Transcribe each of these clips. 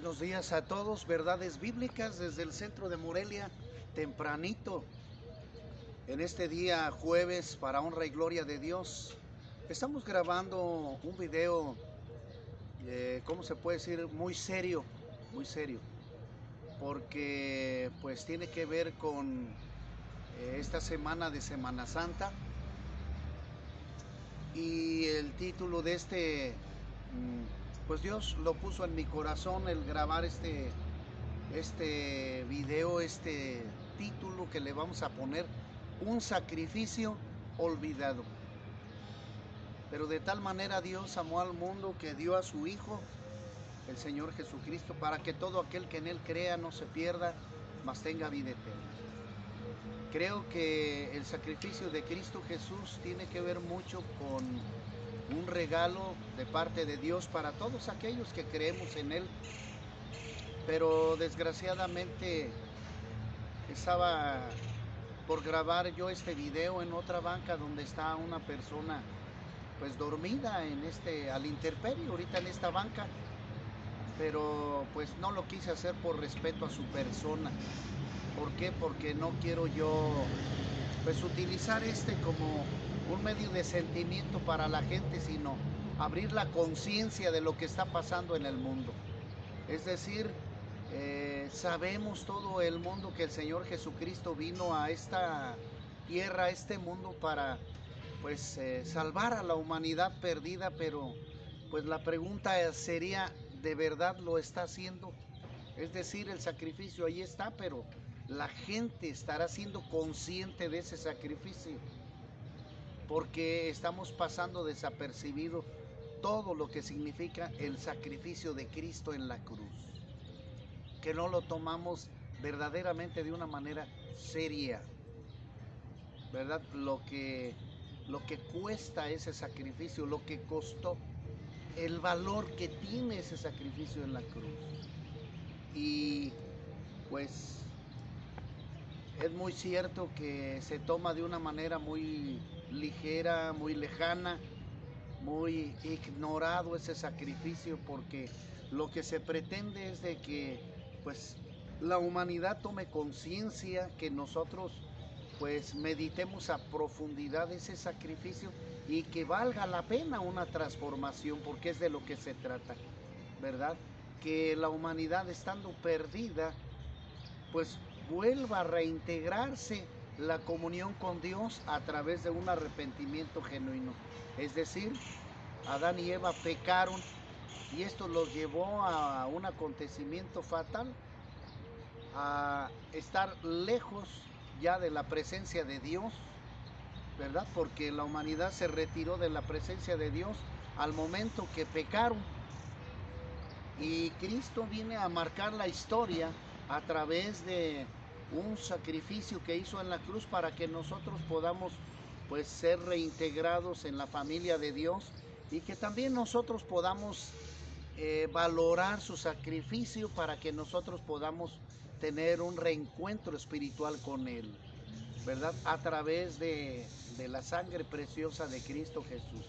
Buenos días a todos, verdades bíblicas desde el centro de Morelia, tempranito, en este día jueves para honra y gloria de Dios. Estamos grabando un video, ¿cómo se puede decir? Muy serio, porque pues tiene que ver con esta semana de Semana Santa. Y el título de pues Dios lo puso en mi corazón el grabar este video, este título que le vamos a poner: un sacrificio olvidado. Pero de tal manera Dios amó al mundo que dio a su Hijo, el Señor Jesucristo, para que todo aquel que en Él crea no se pierda, mas tenga vida eterna. Creo que el sacrificio de Cristo Jesús tiene que ver mucho con un regalo de parte de Dios para todos aquellos que creemos en Él. Pero desgraciadamente estaba por grabar yo este video en otra banca donde está una persona pues dormida a la intemperie ahorita en esta banca, pero pues no lo quise hacer por respeto a su persona. ¿Por qué? Porque no quiero yo pues utilizar como un medio de sentimiento para la gente, sino abrir la conciencia de lo que está pasando en el mundo. Es decir, sabemos todo el mundo que el Señor Jesucristo vino a esta tierra, a este mundo, para pues salvar a la humanidad perdida, pero pues la pregunta sería, ¿de verdad lo está haciendo? Es decir, el sacrificio ahí está, pero la gente estará siendo consciente de ese sacrificio, porque estamos pasando desapercibido todo lo que significa el sacrificio de Cristo en la cruz, que no lo tomamos verdaderamente de una manera seria, ¿verdad? Lo que cuesta ese sacrificio, lo que costó, el valor que tiene ese sacrificio en la cruz. Y pues es muy cierto que se toma de una manera muy ligera, muy lejana, muy ignorado ese sacrificio, porque lo que se pretende es de que pues la humanidad tome conciencia, que nosotros pues meditemos a profundidad ese sacrificio y que valga la pena una transformación, porque es de lo que se trata, ¿verdad? Que la humanidad, estando perdida, pues vuelva a reintegrarse la comunión con Dios a través de un arrepentimiento genuino. Es decir, Adán y Eva pecaron y esto los llevó a un acontecimiento fatal, a estar lejos ya de la presencia de Dios, ¿verdad? Porque la humanidad se retiró de la presencia de Dios al momento que pecaron. Y Cristo viene a marcar la historia a través de un sacrificio que hizo en la cruz para que nosotros podamos pues ser reintegrados en la familia de Dios, y que también nosotros podamos valorar su sacrificio para que nosotros podamos tener un reencuentro espiritual con Él, ¿verdad? A través de la sangre preciosa de Cristo Jesús,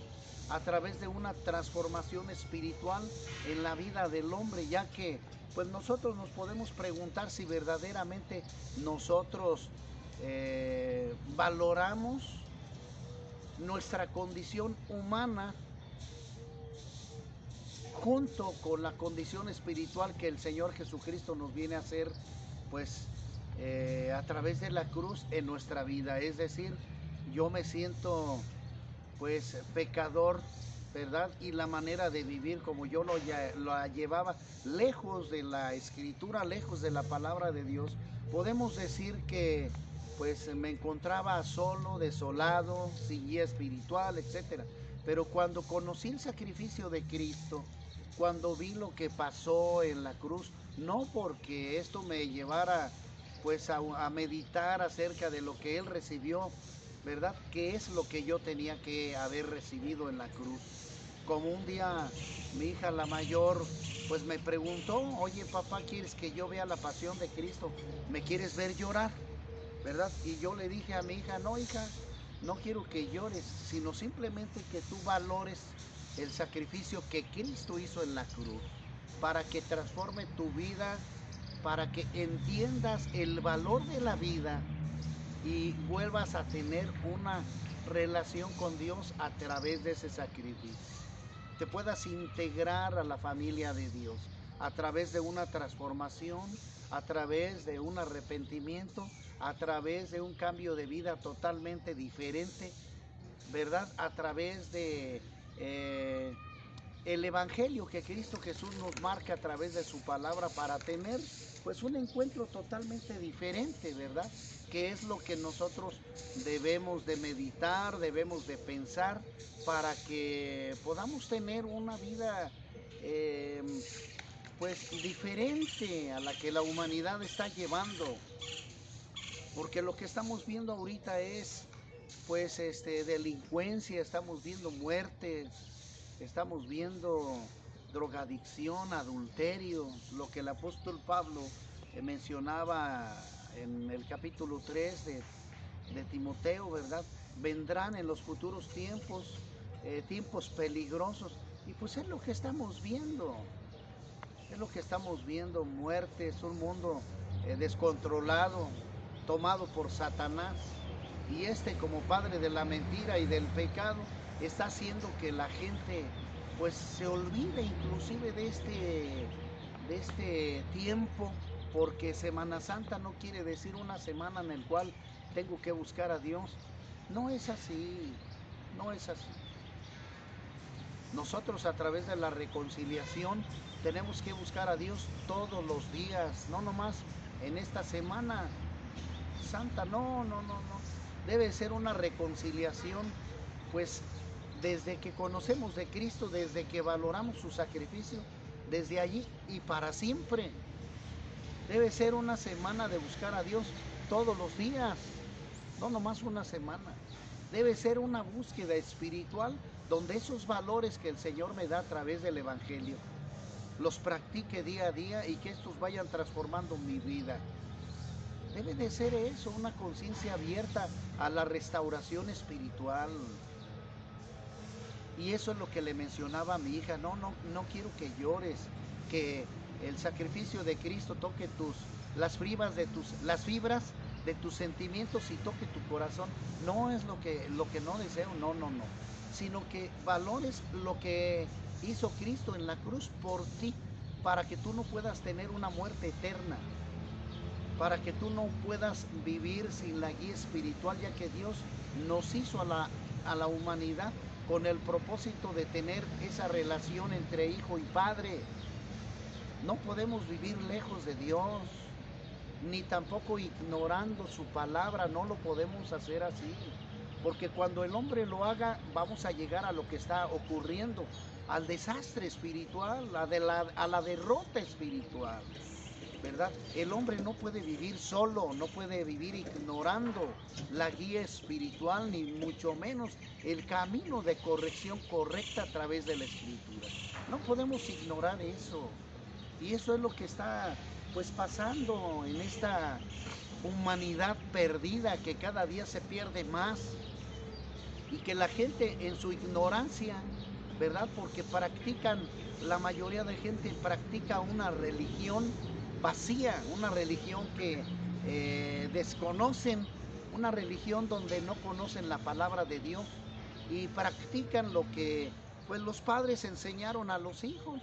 a través de una transformación espiritual en la vida del hombre, ya que pues nosotros nos podemos preguntar si verdaderamente nosotros valoramos nuestra condición humana junto con la condición espiritual que el Señor Jesucristo nos viene a hacer pues a través de la cruz en nuestra vida. Es decir, yo me siento pues pecador, ¿verdad? Y la manera de vivir como yo lo llevaba lejos de la escritura, lejos de la palabra de Dios, podemos decir que pues me encontraba solo, desolado, sin guía espiritual, etcétera. Pero cuando conocí el sacrificio de Cristo, cuando vi lo que pasó en la cruz, no porque esto me llevara pues a meditar acerca de lo que Él recibió, ¿verdad? ¿Qué es lo que yo tenía que haber recibido en la cruz? Como un día mi hija, la mayor, pues me preguntó: oye papá, ¿quieres que yo vea la pasión de Cristo? ¿Me quieres ver llorar? ¿Verdad? Y yo le dije a mi hija: no hija, no quiero que llores, sino simplemente que tú valores el sacrificio que Cristo hizo en la cruz. para que transforme tu vida, para que entiendas el valor de la vida y vuelvas a tener una relación con Dios a través de ese sacrificio. Te puedas integrar a la familia de Dios a través de una transformación, a través de un arrepentimiento, a través de un cambio de vida totalmente diferente, ¿verdad? A través de el evangelio que Cristo Jesús nos marca a través de su palabra para tener pues un encuentro totalmente diferente, ¿verdad? Que es lo que nosotros debemos de meditar, debemos de pensar para que podamos tener una vida pues diferente a la que la humanidad está llevando, porque lo que estamos viendo ahorita es pues delincuencia, estamos viendo muertes, estamos viendo drogadicción, adulterio, lo que el apóstol Pablo mencionaba en el capítulo 3 de Timoteo, ¿verdad? Vendrán en los futuros tiempos, tiempos peligrosos, y pues es lo que estamos viendo. Es lo que estamos viendo, muertes, un mundo descontrolado, tomado por Satanás. Y como padre de la mentira y del pecado, está haciendo que la gente pues se olvide inclusive de este tiempo, porque Semana Santa no quiere decir una semana en la cual tengo que buscar a Dios. No es así, no es así. Nosotros a través de la reconciliación tenemos que buscar a Dios todos los días, no nomás en esta semana santa, no. Debe ser una reconciliación, pues desde que conocemos de Cristo, desde que valoramos su sacrificio, desde allí y para siempre. Debe ser una semana de buscar a Dios todos los días, no nomás una semana. Debe ser una búsqueda espiritual donde esos valores que el Señor me da a través del Evangelio los practique día a día y que estos vayan transformando mi vida. Debe de ser eso, una conciencia abierta a la restauración espiritual. Y eso es lo que le mencionaba a mi hija, no quiero que llores, que el sacrificio de Cristo toque las fibras de tus sentimientos y toque tu corazón. No es lo que no deseo, no, sino que valores lo que hizo Cristo en la cruz por ti, para que tú no puedas tener una muerte eterna, para que tú no puedas vivir sin la guía espiritual, ya que Dios nos hizo a la humanidad con el propósito de tener esa relación entre hijo y padre. No podemos vivir lejos de Dios, ni tampoco ignorando su palabra, no lo podemos hacer así, porque cuando el hombre lo haga, vamos a llegar a lo que está ocurriendo, al desastre espiritual, a la derrota espiritual, ¿verdad? El hombre no puede vivir solo, no puede vivir ignorando la guía espiritual, ni mucho menos el camino de corrección correcta a través de la Escritura. No podemos ignorar eso. Y eso es lo que está pues pasando en esta humanidad perdida, que cada día se pierde más, y que la gente en su ignorancia, ¿verdad? Porque la mayoría de gente practica una religión vacía, una religión que desconocen, una religión donde no conocen la palabra de Dios y practican lo que pues los padres enseñaron a los hijos,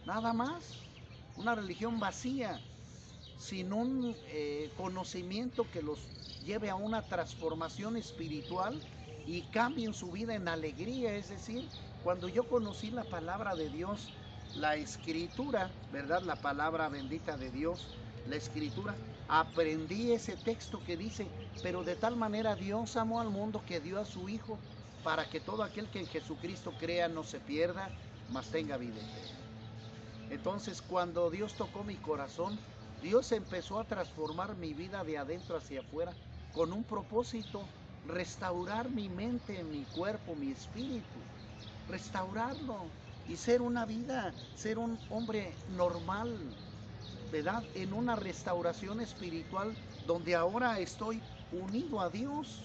nada más. Una religión vacía, sin un conocimiento que los lleve a una transformación espiritual y cambien su vida en alegría. Es decir, cuando yo conocí la palabra de Dios, la Escritura, ¿verdad? La palabra bendita de Dios, la Escritura, aprendí ese texto que dice: pero de tal manera Dios amó al mundo que dio a su Hijo, para que todo aquel que en Jesucristo crea no se pierda, mas tenga vida eterna. Entonces, cuando Dios tocó mi corazón, Dios empezó a transformar mi vida de adentro hacia afuera con un propósito: restaurar mi mente, mi cuerpo, mi espíritu, restaurarlo y ser ser un hombre normal, ¿verdad? En una restauración espiritual donde ahora estoy unido a Dios,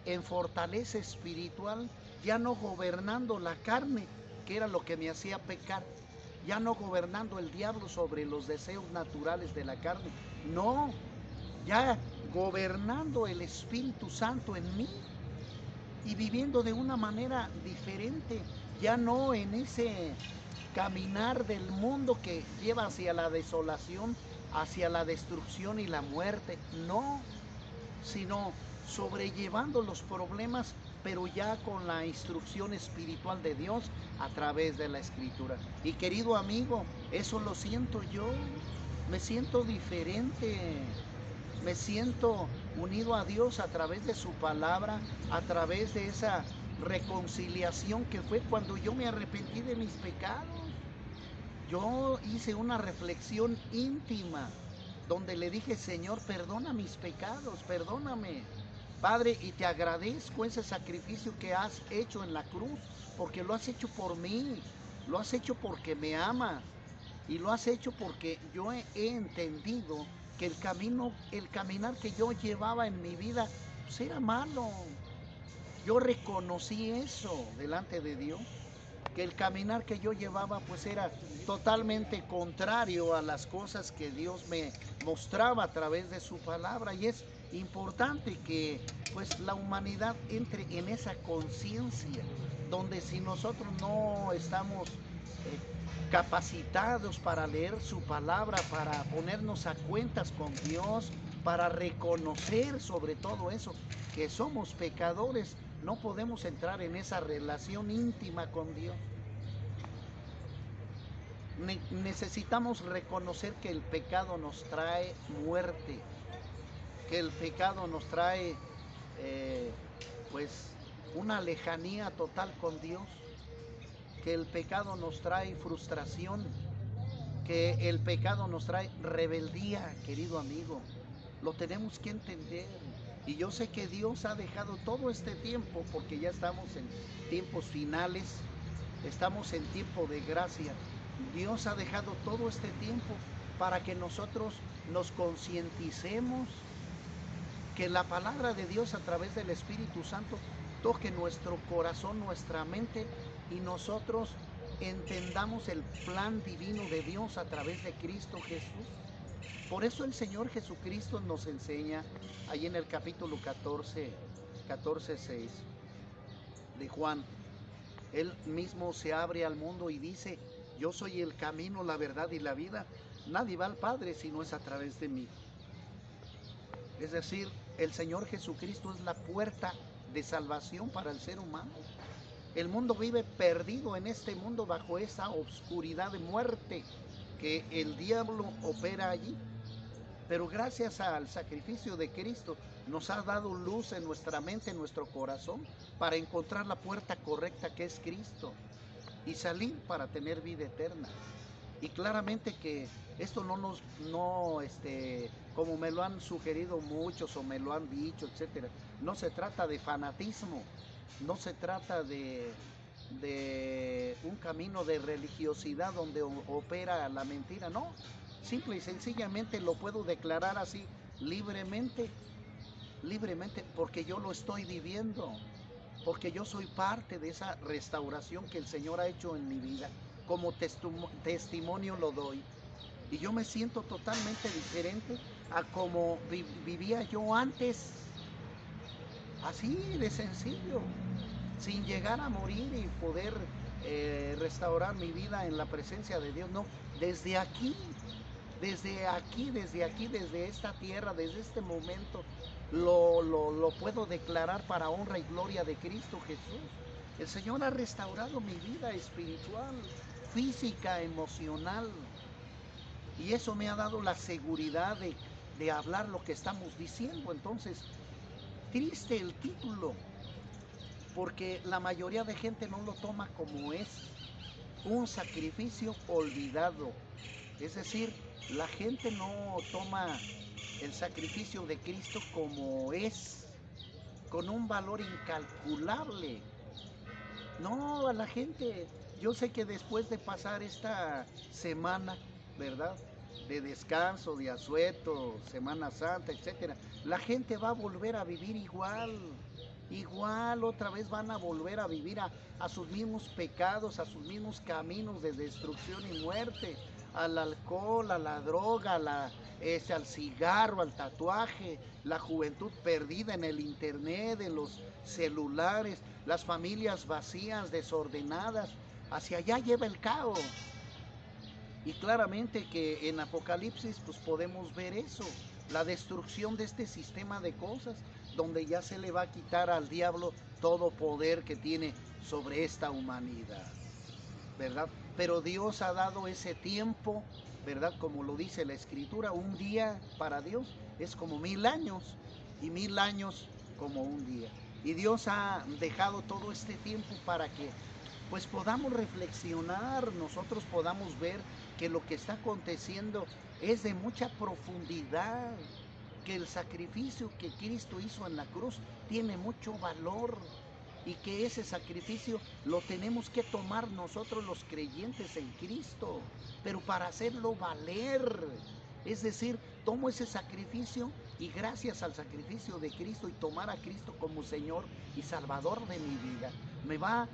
en fortaleza espiritual, ya no gobernando la carne, que era lo que me hacía pecar. Ya no gobernando el diablo sobre los deseos naturales de la carne, no, ya gobernando el Espíritu Santo en mí y viviendo de una manera diferente, ya no en ese caminar del mundo que lleva hacia la desolación, hacia la destrucción y la muerte, no, sino sobrellevando los problemas, pero ya con la instrucción espiritual de Dios a través de la Escritura. Y querido amigo, eso lo siento yo, me siento diferente, me siento unido a Dios a través de su palabra, a través de esa reconciliación que fue cuando yo me arrepentí de mis pecados. Yo hice una reflexión íntima donde le dije: Señor, perdona mis pecados, perdóname, Padre, y te agradezco ese sacrificio que has hecho en la cruz, porque lo has hecho por mí, lo has hecho porque me amas, y lo has hecho porque yo he entendido que el caminar que yo llevaba en mi vida, pues era malo. Yo reconocí eso delante de Dios, que el caminar que yo llevaba pues era totalmente contrario a las cosas que Dios me mostraba a través de su palabra. Y es importante que pues la humanidad entre en esa conciencia, donde si nosotros no estamos capacitados para leer su palabra, para ponernos a cuentas con Dios, para reconocer sobre todo eso, que somos pecadores, no podemos entrar en esa relación íntima con Dios. Necesitamos reconocer que el pecado nos trae muerte, que el pecado nos trae pues una lejanía total con Dios, que el pecado nos trae frustración, que el pecado nos trae rebeldía, querido amigo. Lo tenemos que entender. Y yo sé que Dios ha dejado todo este tiempo, porque ya estamos en tiempos finales, estamos en tiempo de gracia. Dios ha dejado todo este tiempo para que nosotros nos concienticemos, que la palabra de Dios a través del Espíritu Santo toque nuestro corazón, nuestra mente, y nosotros entendamos el plan divino de Dios a través de Cristo Jesús. Por eso el Señor Jesucristo nos enseña ahí en el capítulo 14:6 de Juan. Él mismo se abre al mundo y dice: yo soy el camino, la verdad y la vida. Nadie va al Padre si no es a través de mí. Es decir, el Señor Jesucristo es la puerta de salvación para el ser humano. El mundo vive perdido en este mundo bajo esa oscuridad de muerte que el diablo opera allí. Pero gracias al sacrificio de Cristo nos ha dado luz en nuestra mente, en nuestro corazón, para encontrar la puerta correcta, que es Cristo, y salir para tener vida eterna. Y claramente que esto como me lo han sugerido muchos o me lo han dicho, etcétera, no se trata de fanatismo, no se trata de un camino de religiosidad donde opera la mentira, no. Simple y sencillamente lo puedo declarar así libremente, porque yo lo estoy viviendo, porque yo soy parte de esa restauración que el Señor ha hecho en mi vida. Como testimonio lo doy. Y yo me siento totalmente diferente a como vivía yo antes. Así de sencillo, sin llegar a morir y poder restaurar mi vida en la presencia de Dios. No, desde aquí, desde esta tierra, desde este momento, lo puedo declarar para honra y gloria de Cristo Jesús. El Señor ha restaurado mi vida espiritual, física, emocional, y eso me ha dado la seguridad de hablar lo que estamos diciendo. Entonces, triste el título, porque la mayoría de gente no lo toma como es un sacrificio olvidado. Es decir, la gente no toma el sacrificio de Cristo como es, con un valor incalculable. No, a la gente, yo sé que después de pasar esta semana, ¿verdad?, de descanso, de asueto, Semana Santa, etcétera, la gente va a volver a vivir igual. igual otra vez van a volver a vivir a sus mismos pecados, a sus mismos caminos de destrucción y muerte, al alcohol, a la droga, al cigarro, al tatuaje, la juventud perdida en el internet, en los celulares, las familias vacías, desordenadas. Hacia allá lleva el caos. Y claramente que en Apocalipsis pues podemos ver eso, la destrucción de este sistema de cosas, donde ya se le va a quitar al diablo todo poder que tiene sobre esta humanidad, ¿verdad? Pero Dios ha dado ese tiempo, ¿verdad? Como lo dice la Escritura, un día para Dios es como 1000 años y 1000 años como un día. Y Dios ha dejado todo este tiempo para que pues podamos reflexionar, nosotros podamos ver que lo que está aconteciendo es de mucha profundidad, que el sacrificio que Cristo hizo en la cruz tiene mucho valor y que ese sacrificio lo tenemos que tomar nosotros los creyentes en Cristo, pero para hacerlo valer. Es decir, tomo ese sacrificio y gracias al sacrificio de Cristo y tomar a Cristo como Señor y Salvador de mi vida, me va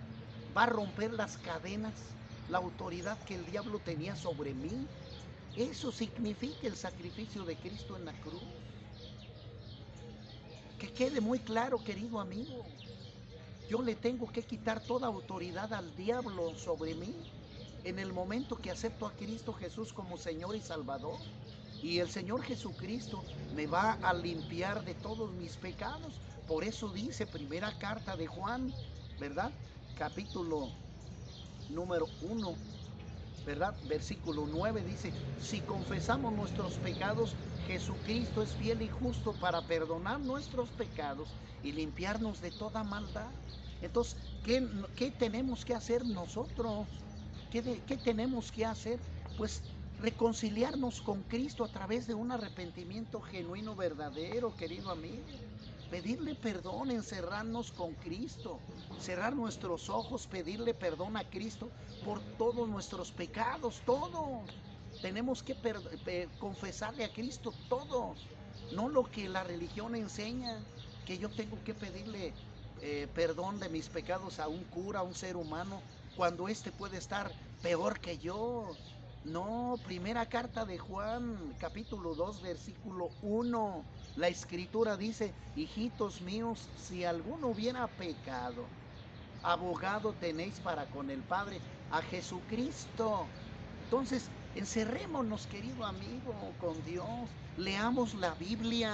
a romper las cadenas, la autoridad que el diablo tenía sobre mí. Eso significa el sacrificio de Cristo en la cruz. Que quede muy claro, querido amigo, yo le tengo que quitar toda autoridad al diablo sobre mí en el momento que acepto a Cristo Jesús como Señor y Salvador. Y el Señor Jesucristo me va a limpiar de todos mis pecados. Por eso dice primera carta de Juan, ¿verdad? Capítulo número 1, ¿verdad? Versículo 9 dice, si confesamos nuestros pecados, Jesucristo es fiel y justo para perdonar nuestros pecados y limpiarnos de toda maldad. Entonces, ¿qué tenemos que hacer nosotros? ¿Qué tenemos que hacer? Pues reconciliarnos con Cristo a través de un arrepentimiento genuino, verdadero, querido amigo. Pedirle perdón, encerrarnos con Cristo, cerrar nuestros ojos, pedirle perdón a Cristo por todos nuestros pecados, todos. Tenemos que confesarle a Cristo todo, no lo que la religión enseña, que yo tengo que pedirle perdón de mis pecados a un cura, a un ser humano, cuando éste puede estar peor que yo. No, primera carta de Juan, capítulo 2, versículo 1. La Escritura dice, hijitos míos, si alguno hubiera pecado, abogado tenéis para con el Padre, a Jesucristo. Entonces, encerrémonos, querido amigo, con Dios. Leamos la Biblia,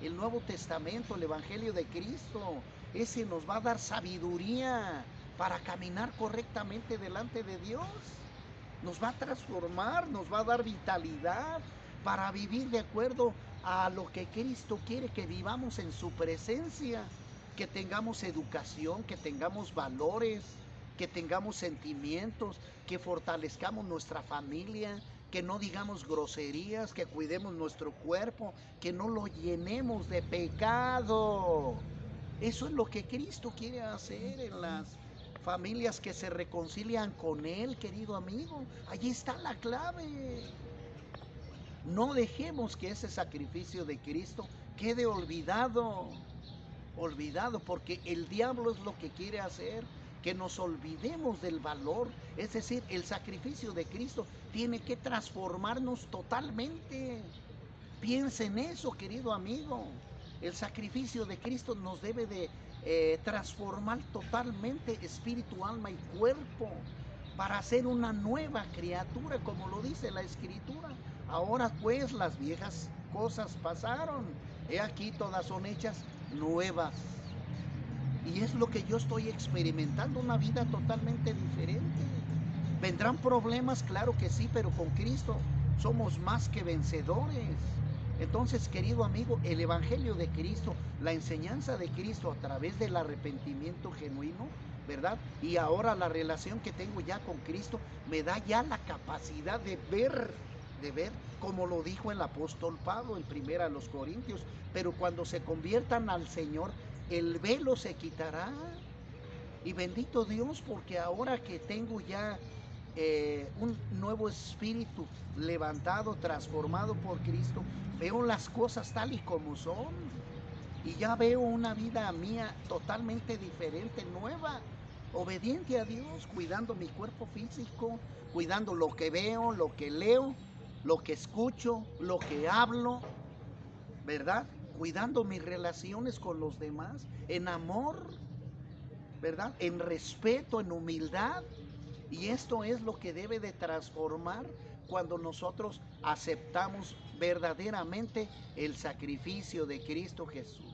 el Nuevo Testamento, el Evangelio de Cristo. Ese nos va a dar sabiduría para caminar correctamente delante de Dios. Nos va a transformar, nos va a dar vitalidad para vivir de acuerdo a lo que Cristo quiere que vivamos en su presencia, que tengamos educación, que tengamos valores, que tengamos sentimientos, que fortalezcamos nuestra familia, que no digamos groserías, que cuidemos nuestro cuerpo, que no lo llenemos de pecado. Eso es lo que Cristo quiere hacer en las familias que se reconcilian con Él, querido amigo. Allí está la clave. No dejemos que ese sacrificio de Cristo quede olvidado, porque el diablo es lo que quiere hacer, que nos olvidemos del valor. Es decir, el sacrificio de Cristo tiene que transformarnos totalmente. Piensa en eso, querido amigo. El sacrificio de Cristo nos debe de transformar totalmente espíritu, alma y cuerpo para ser una nueva criatura, como lo dice la Escritura. Ahora pues las viejas cosas pasaron, he aquí todas son hechas nuevas. Y es lo que yo estoy experimentando, una vida totalmente diferente. ¿Vendrán problemas? Claro que sí, pero con Cristo somos más que vencedores. Entonces, querido amigo, el Evangelio de Cristo, la enseñanza de Cristo a través del arrepentimiento genuino, ¿verdad? Y ahora la relación que tengo ya con Cristo me da ya la capacidad de ver, como lo dijo el apóstol Pablo en primera a los Corintios, pero cuando se conviertan al Señor, el velo se quitará. Y bendito Dios, porque ahora que tengo ya un nuevo espíritu levantado, transformado por Cristo, veo las cosas tal y como son. y ya veo una vida mía totalmente diferente, nueva, obediente a Dios, cuidando mi cuerpo físico, cuidando lo que veo, lo que leo, lo que escucho, lo que hablo, ¿verdad? Cuidando mis relaciones con los demás, en amor, ¿verdad? En respeto, en humildad. Y esto es lo que debe de transformar cuando nosotros aceptamos verdaderamente el sacrificio de Cristo Jesús.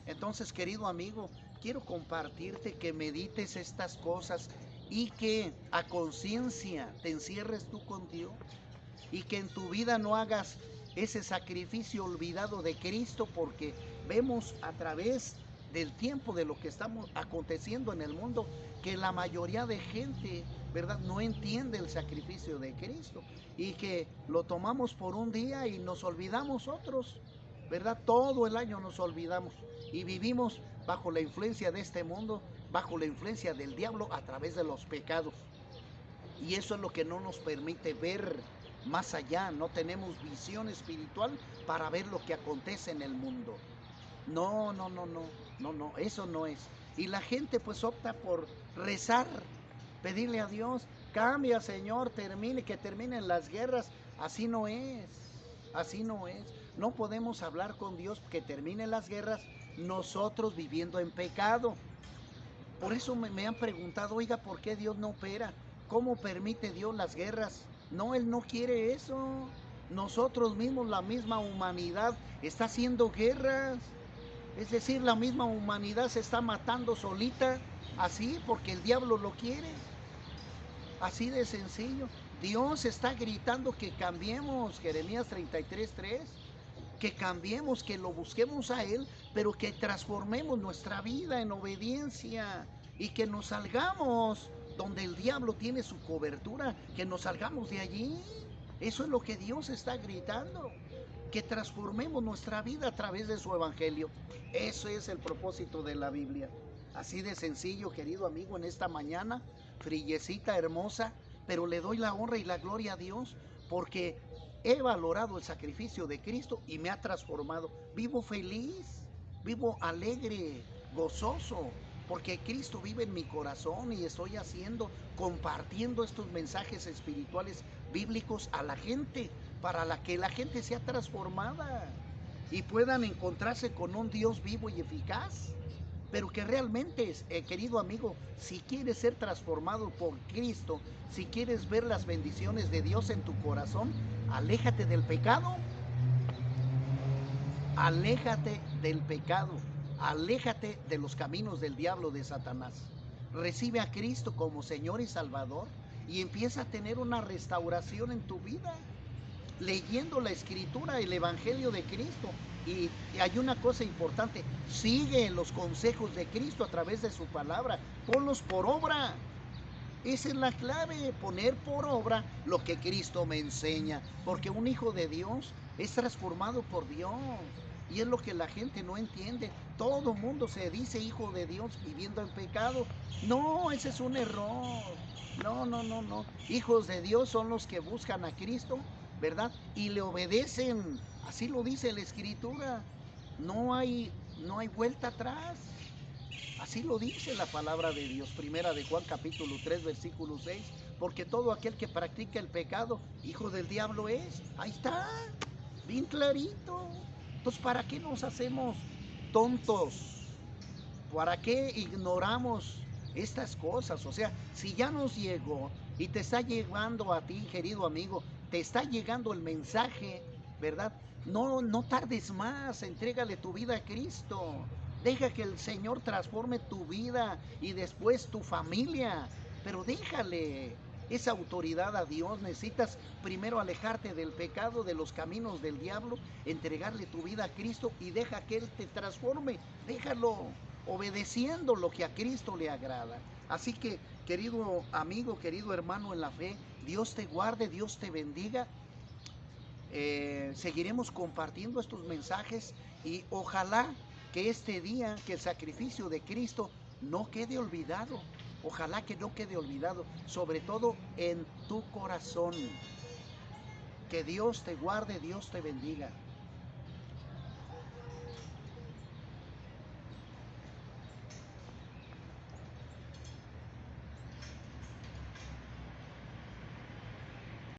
Entonces, querido amigo, quiero compartirte que medites estas cosas y que a conciencia te encierres tú con Dios y que en tu vida no hagas ese sacrificio olvidado de Cristo, porque vemos a través del tiempo de lo que estamos aconteciendo en el mundo que la mayoría de gente, ¿verdad?, no entiende el sacrificio de Cristo y que lo tomamos por un día y nos olvidamos otros, ¿verdad? Todo el año nos olvidamos y vivimos bajo la influencia de este mundo, bajo la influencia del diablo a través de los pecados. Y eso es lo que no nos permite ver más allá, no tenemos visión espiritual para ver lo que acontece en el mundo. No, no, no, no, no, no, eso no es. Y la gente pues opta por rezar, pedirle a Dios, cambia Señor, que terminen las guerras. Así no es, así no es. No podemos hablar con Dios que terminen las guerras nosotros viviendo en pecado. Por eso me han preguntado, oiga, ¿por qué Dios no opera? ¿Cómo permite Dios las guerras? No, Él no quiere eso. Nosotros mismos, la misma humanidad, está haciendo guerras. Es decir, la misma humanidad se está matando solita, así, porque el diablo lo quiere. Así de sencillo. Dios está gritando que cambiemos, Jeremías 33:3, que cambiemos, que lo busquemos a Él, pero que transformemos nuestra vida en obediencia y que nos salgamos donde el diablo tiene su cobertura, que nos salgamos de allí. Eso es lo que Dios está gritando, que transformemos nuestra vida a través de su evangelio. Eso es el propósito de la Biblia. Así de sencillo, querido amigo, en esta mañana, friecita hermosa, pero le doy la honra y la gloria a Dios porque he valorado el sacrificio de Cristo y me ha transformado. Vivo feliz, vivo alegre, gozoso, porque Cristo vive en mi corazón y estoy compartiendo estos mensajes espirituales bíblicos a la gente, para que la gente sea transformada y puedan encontrarse con un Dios vivo y eficaz. Pero que realmente, querido amigo, si quieres ser transformado por Cristo, si quieres ver las bendiciones de Dios en tu corazón, aléjate del pecado, aléjate del pecado, aléjate de los caminos del diablo, de Satanás. Recibe a Cristo como Señor y Salvador y empieza a tener una restauración en tu vida, leyendo la Escritura, el Evangelio de Cristo. Y hay una cosa importante, sigue los consejos de Cristo a través de su palabra, ponlos por obra. Esa es la clave, poner por obra lo que Cristo me enseña, porque un hijo de Dios es transformado por Dios. Y es lo que la gente no entiende. Todo mundo se dice hijo de Dios viviendo en pecado. No, ese es un error. No, no, no, no. Hijos de Dios son los que buscan a Cristo, ¿verdad? Y le obedecen. Así lo dice la Escritura. No hay vuelta atrás. Así lo dice la palabra de Dios, primera de Juan capítulo 3, versículo 6, porque todo aquel que practica el pecado, hijo del diablo es. Ahí está, bien clarito. Entonces, ¿para qué nos hacemos tontos? ¿Para qué ignoramos estas cosas? O sea, si ya nos llegó y te está llegando a ti, querido amigo, te está llegando el mensaje, ¿verdad? No tardes más, entrégale tu vida a Cristo. Deja que el Señor transforme tu vida y después tu familia, pero déjale esa autoridad a Dios. Necesitas primero alejarte del pecado, de los caminos del diablo, entregarle tu vida a Cristo y deja que Él te transforme. Déjalo obedeciendo lo que a Cristo le agrada. Así que, querido amigo, querido hermano en la fe, Dios te guarde, Dios te bendiga. Seguiremos compartiendo estos mensajes y ojalá que este día, que el sacrificio de Cristo no quede olvidado. Ojalá que no quede olvidado, sobre todo en tu corazón. Que Dios te guarde, Dios te bendiga.